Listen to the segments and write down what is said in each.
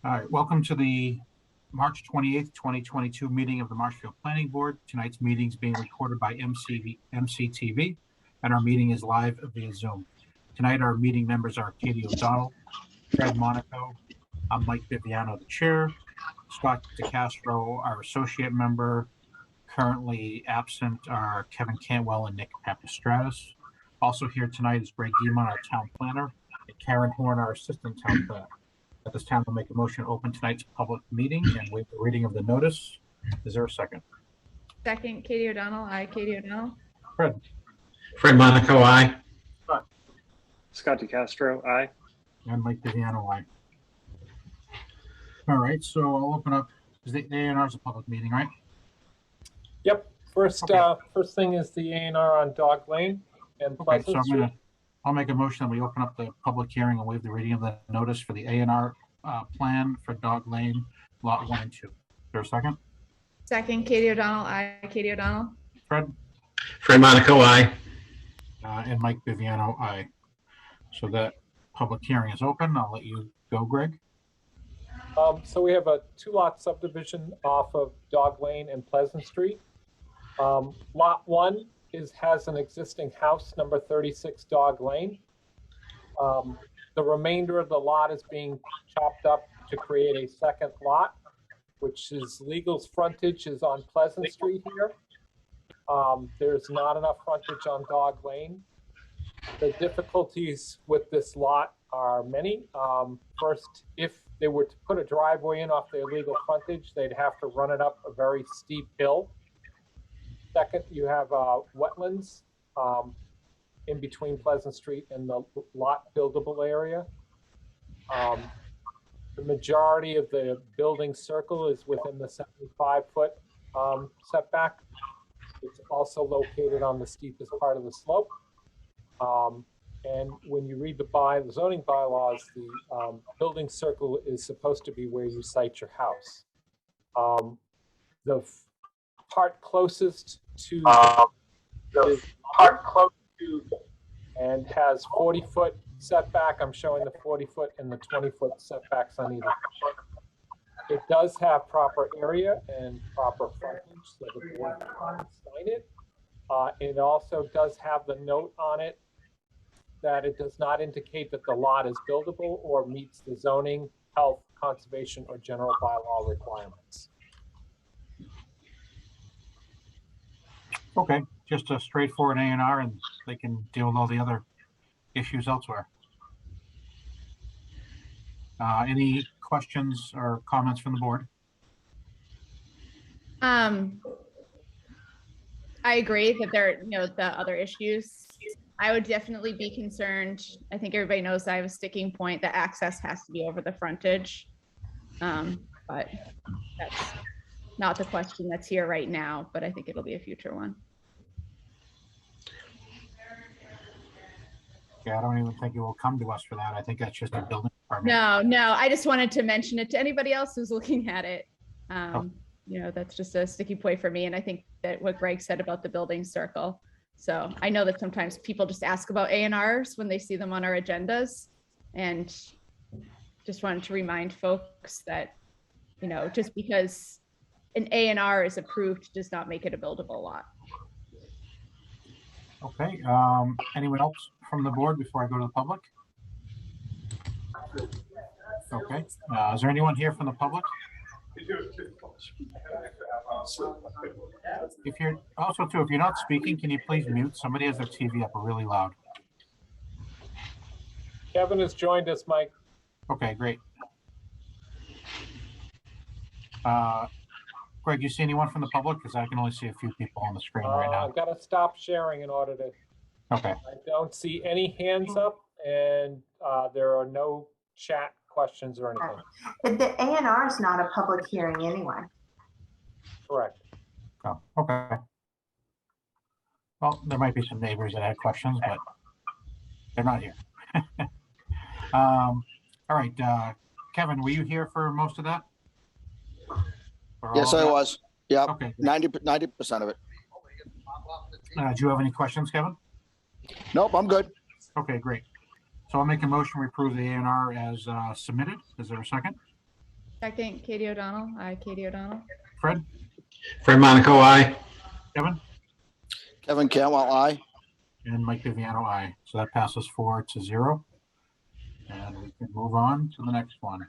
All right, welcome to the March 28th, 2022 meeting of the Marshfield Planning Board. Tonight's meeting is being recorded by MCTV, and our meeting is live via Zoom. Tonight, our meeting members are Katie O'Donnell, Fred Monaco, I'm Mike Viviano, the chair, Scott DeCastro, our associate member. Currently absent are Kevin Cantwell and Nick Papastratus. Also here tonight is Greg Guimont, our town planner, and Karen Horn, our assistant town planner. At this time, we'll make a motion to open tonight's public meeting and waive the reading of the notice. Is there a second? Second, Katie O'Donnell. Aye, Katie O'Donnell. Fred Monaco, aye. Scott DeCastro, aye. And Mike Viviano, aye. All right, so I'll open up, because the A&R is a public meeting, right? Yep. First thing is the A&R on Dog Lane and Pleasant Street. I'll make a motion that we open up the public hearing and waive the reading of the notice for the A&R plan for Dog Lane, Lot 1 and 2. Is there a second? Second, Katie O'Donnell. Aye, Katie O'Donnell. Fred Monaco, aye. And Mike Viviano, aye. So that public hearing is open. I'll let you go, Greg. So we have a 2-lot subdivision off of Dog Lane and Pleasant Street. Lot 1 has an existing house, number 36 Dog Lane. The remainder of the lot is being chopped up to create a second lot, which is legal frontage is on Pleasant Street here. There's not enough frontage on Dog Lane. The difficulties with this lot are many. First, if they were to put a driveway in off their legal frontage, they'd have to run it up a very steep hill. Second, you have wetlands in between Pleasant Street and the lot buildable area. The majority of the building circle is within the 75-foot setback. It's also located on the steepest part of the slope. And when you read the zoning bylaws, the building circle is supposed to be where you site your house. The part closest to and has 40-foot setback. I'm showing the 40-foot and the 20-foot setbacks on either. It does have proper area and proper frontage, so the board can sign it. It also does have the note on it that it does not indicate that the lot is buildable or meets the zoning, health, conservation, or general bylaw requirements. Okay, just a straightforward A&R, and they can deal with all the other issues elsewhere. Any questions or comments from the board? I agree that there, the other issues. I would definitely be concerned. I think everybody knows I have a sticking point that access has to be over the frontage. But that's not the question that's here right now, but I think it'll be a future one. Yeah, I don't even think it will come to us for that. I think that's just a building permit. No, I just wanted to mention it to anybody else who's looking at it. That's just a sticky point for me. And I think that what Greg said about the building circle. So I know that sometimes people just ask about A&Rs when they see them on our agendas, and just wanted to remind folks that, just because an A&R is approved does not make it a buildable lot. Okay, anyone else from the board before I go to the public? Okay, is there anyone here from the public? If you're not speaking, can you please mute? Somebody has their TV up really loud. Kevin has joined us, Mike. Okay, great. Greg, you see anyone from the public? Because I can only see a few people on the screen right now. I've got to stop sharing in order to. Okay. I don't see any hands up, and there are no chat questions or anything. The A&R is not a public hearing anyway. Correct. Oh, okay. Well, there might be some neighbors that had questions, but they're not here. All right, Kevin, were you here for most of that? Yes, I was. Yeah, okay. 90% of it. Do you have any questions, Kevin? Nope, I'm good. Okay, great. So I'll make a motion to approve the A&R as submitted. Is there a second? Second, Katie O'Donnell. Aye, Katie O'Donnell. Fred, Fred Monaco, aye. Kevin, Kevin Cantwell, aye. and Mike Viviano, aye. So that passes 4-0. And we can move on to the next one.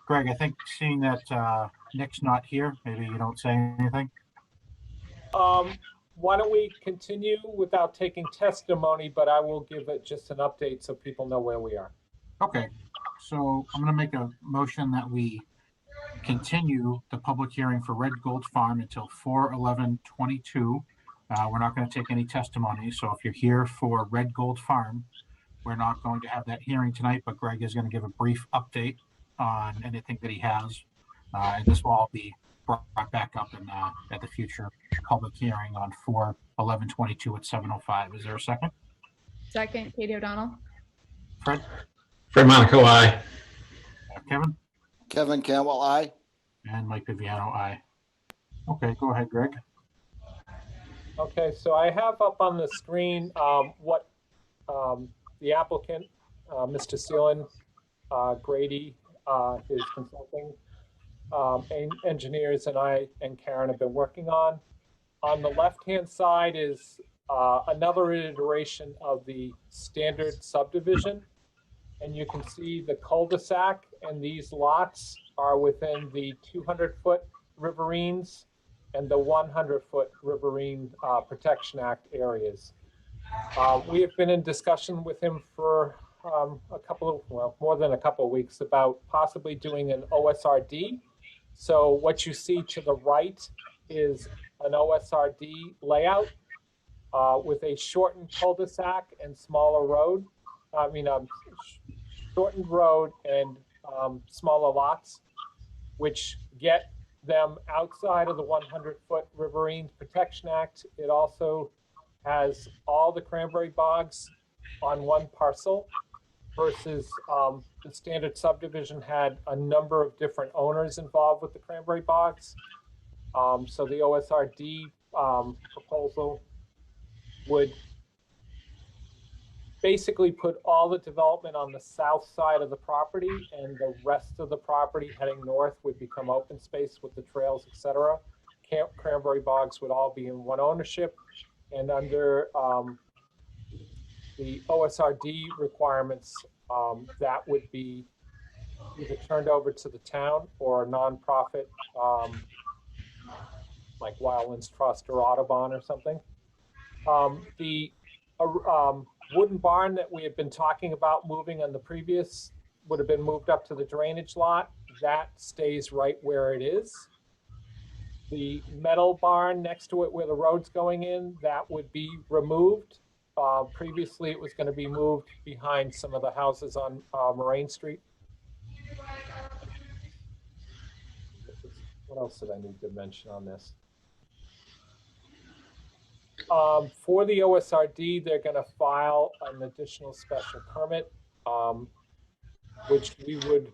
Greg, I think seeing that Nick's not here, maybe you don't say anything. Why don't we continue without taking testimony, but I will give it just an update so people know where we are. Okay, so I'm gonna make a motion that we continue the public hearing for Red Gold Farm until 4/11/22. We're not gonna take any testimony, so if you're here for Red Gold Farm, we're not going to have that hearing tonight, but Greg is gonna give a brief update on anything that he has. And this will all be brought back up in at the future public hearing on 4/11/22 at 7:05. Is there a second? Second, Katie O'Donnell. Fred, Fred Monaco, aye. Kevin, Kevin Cantwell, aye. and Mike Viviano, aye. Okay, go ahead, Greg. Okay, so I have up on the screen what the applicant, Mr. Seelan, Grady, his consulting engineers, and I and Karen have been working on. On the left-hand side is another iteration of the standard subdivision. And you can see the cul-de-sac and these lots are within the 200-foot riverines and the 100-foot riverine Protection Act areas. We have been in discussion with him for more than a couple of weeks about possibly doing an OSRD. So what you see to the right is an OSRD layout with a shortened cul-de-sac and smaller road. Shortened road and smaller lots, which get them outside of the 100-foot Riverine Protection Act. It also has all the cranberry bogs on one parcel versus the standard subdivision had a number of different owners involved with the cranberry bogs. So the OSRD proposal would basically put all the development on the south side of the property, and the rest of the property heading north would become open space with the trails, etc. Cranberry bogs would all be in one ownership, and under the OSRD requirements, that would be either turned over to the town or a nonprofit like Wildlands Trust or Audubon or something. The wooden barn that we had been talking about moving on the previous would have been moved up to the drainage lot. That stays right where it is. The metal barn next to it where the road's going in, that would be removed. Previously, it was going to be moved behind some of the houses on Moraine Street. What else did I need to mention on this? For the OSRD, they're going to file an additional special permit, which we would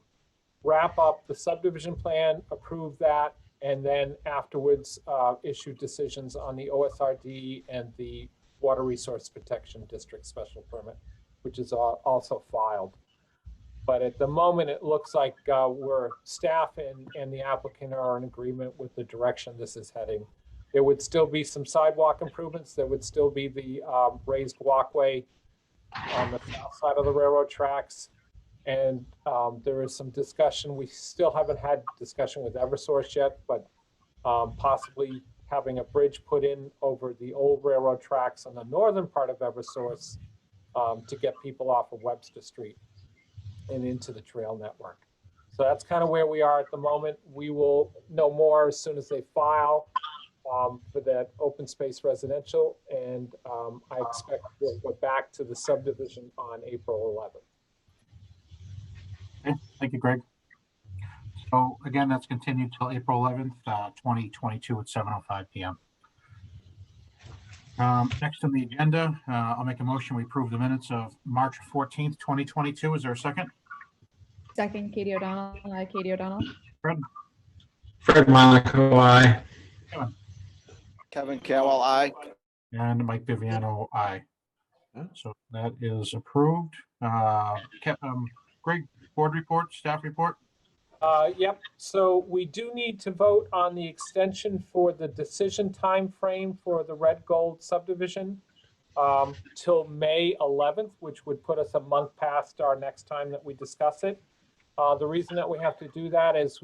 wrap up the subdivision plan, approve that, and then afterwards issue decisions on the OSRD and the Water Resource Protection District special permit, which is also filed. But at the moment, it looks like we're staff and the applicant are in agreement with the direction this is heading. There would still be some sidewalk improvements. There would still be the raised walkway on the south side of the railroad tracks. And there is some discussion. We still haven't had discussion with Eversource yet, but possibly having a bridge put in over the old railroad tracks on the northern part of Eversource to get people off of Webster Street and into the trail network. So that's kind of where we are at the moment. We will know more as soon as they file for that open space residential, and I expect we'll go back to the subdivision on April 11th. Okay, thank you, Greg. So again, that's continued till April 11th, 2022 at 7:05 p.m. Next on the agenda, I'll make a motion. We approve the minutes of March 14th, 2022. Is there a second? Second, Katie O'Donnell. Aye, Katie O'Donnell. Fred, Fred Monaco, aye. Kevin Cantwell, aye. and Mike Viviano, aye. So that is approved. Greg, board report, staff report. Yep, so we do need to vote on the extension for the decision time frame for the Red Gold subdivision till May 11th, which would put us a month past our next time that we discuss it. The reason that we have to do that is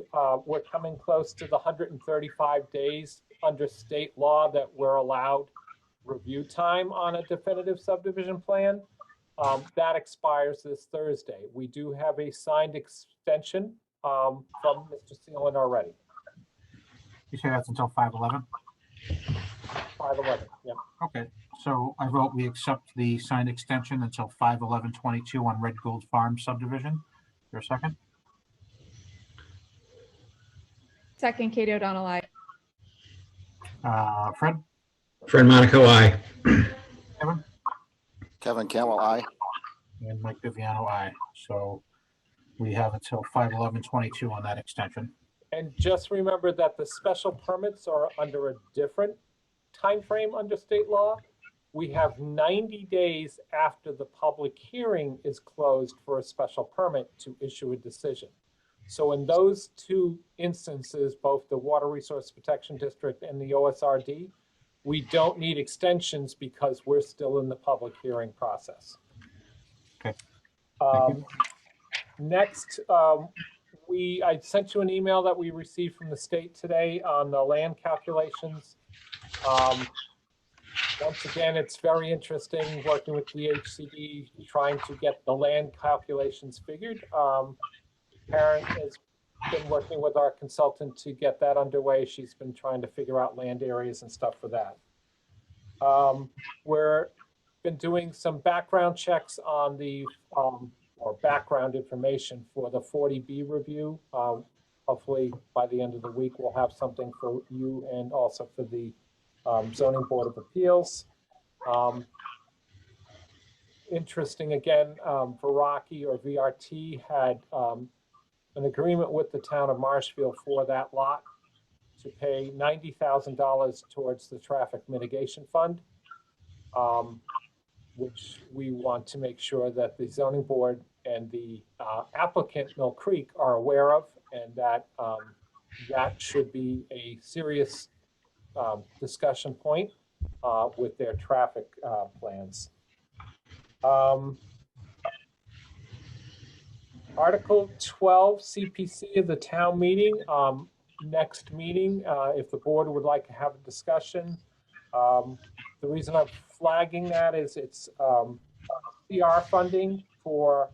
we're coming close to the 135 days under state law that we're allowed review time on a definitive subdivision plan. That expires this Thursday. We do have a signed extension from Mr. Seelan already. You say that's until 5/11? 5/11, yeah. Okay, so I vote we accept the signed extension until 5/11/22 on Red Gold Farm subdivision. Is there a second? Second, Katie O'Donnell, aye. Fred, Fred Monaco, I. Kevin, Kevin Campbell, I. and Mike Viviano, aye. So we have until 5/11/22 on that extension. And just remember that the special permits are under a different time frame under state law. We have 90 days after the public hearing is closed for a special permit to issue a decision. So in those two instances, both the Water Resource Protection District and the OSRD, we don't need extensions because we're still in the public hearing process. Okay. Thank you. Next, I sent you an email that we received from the state today on the land calculations. Once again, it's very interesting working with DHCD, trying to get the land calculations figured. Karen has been working with our consultant to get that underway. She's been trying to figure out land areas and stuff for that. We're been doing some background checks on the, or background information for the 40B review. Hopefully by the end of the week, we'll have something for you and also for the Zoning Board of Appeals. Interesting again, Veraki or VRT had an agreement with the town of Marshfield for that lot to pay $90,000 towards the traffic mitigation fund, which we want to make sure that the zoning board and the applicant, Mill Creek, are aware of, and that that should be a serious discussion point with their traffic plans. Article 12 CPC of the town meeting. Next meeting, if the board would like to have a discussion. The reason I'm flagging that is it's CR funding for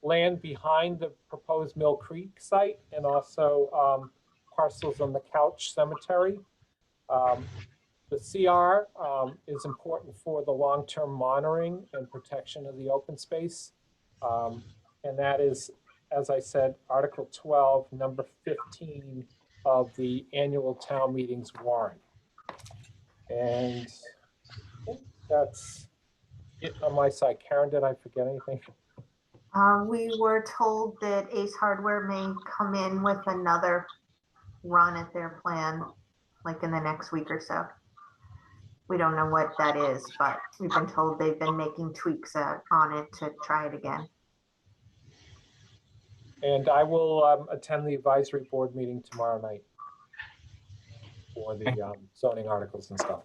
land behind the proposed Mill Creek site and also parcels on the Couch Cemetery. The CR is important for the long-term monitoring and protection of the open space. And that is, as I said, Article 12, number 15 of the annual town meetings warrant. And I think that's it on my side. Karen, did I forget anything? We were told that Ace Hardware may come in with another run at their plan, like in the next week or so. We don't know what that is, but we've been told they've been making tweaks on it to try it again. And I will attend the advisory board meeting tomorrow night for the zoning articles and stuff.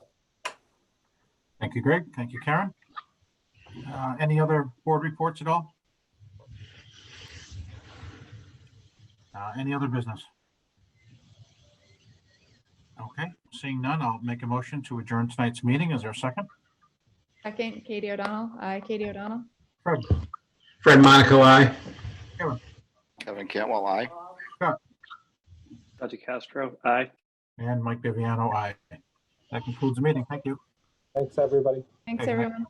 Thank you, Greg. Thank you, Karen. Any other board reports at all? Any other business? Okay, seeing none, I'll make a motion to adjourn tonight's meeting. Is there a second? Second, Katie O'Donnell, aye. Katie O'Donnell. Fred, Fred Monaco, I. Kevin Campbell, I. Scott Castro, aye. and Mike Viviano, aye. That concludes the meeting. Thank you. Thanks, everybody. Thanks, Okay. everyone.